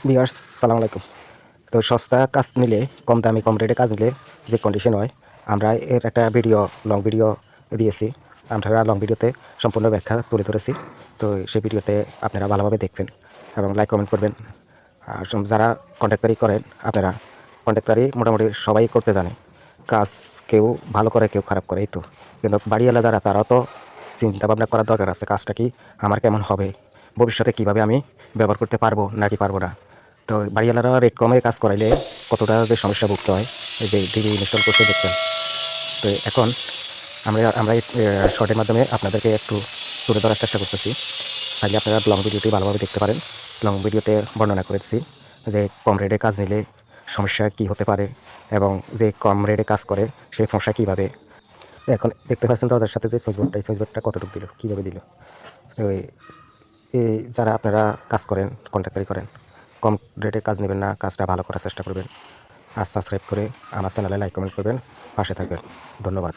Viewers সালাম আলাইকুম। তো সস্তা কাজ নিলে কম দামি কম রেটে কাজ নিলে যে কন্ডিশন হয়, আমরা এর একটা লং ভিডিও দিয়েছি। আমরা লং ভিডিওতে সম্পূর্ণ ব্যাখ্যা তুলে ধরেছি। তো সেই ভিডিওতে আপনারা ভালোভাবে দেখবেন এবং লাইক কমেন্ট করবেন। আর যারা কন্ট্রাক্টারি করেন, আপনারা কন্ট্রাক্টারি মোটামুটি সবাই করতে জানে। কাজ কেউ ভালো করে কেউ খারাপ করে, এই তো। কিন্তু বাড়িওয়ালা যারা, তারাও তো চিন্তা ভাবনা করার দরকার আছে, কাজটা কি আমার কেমন হবে, ভবিষ্যতে কিভাবে আমি ব্যবহার করতে পারবো নাকি পারবো না। তো বাড়িওয়ালারা রেট কমে কাজ করাইলে কতটা যে সমস্যা ভুগতে হয়, এই যে টিভি ইনস্টল করতে দেখছেন। তো এখন আমরা এই শর্টের মাধ্যমে আপনাদেরকে একটু তুলে ধরার চেষ্টা করতেছি। চাইলে আপনারা লং ভিডিওটি ভালোভাবে দেখতে পারেন। লং ভিডিওতে বর্ণনা করেছি যে কম রেটে কাজ নিলে সমস্যা কি হতে পারে এবং যে কম রেটে কাজ করে সেই সমস্যা কীভাবে। এখন দেখতে পাচ্ছেন দরজার সাথে যে সুইচ বোর্ডটা কতটুকু দিল, কীভাবে দিল। ওই এই যারা আপনারা কাজ করেন, কন্ট্রাক্টারি করেন, কম রেটে কাজ নেবেন না, কাজটা ভালো করার চেষ্টা করবেন। আর সাবস্ক্রাইব করে আমার চ্যানেলে লাইক কমেন্ট করবেন, পাশে থাকবেন। ধন্যবাদ।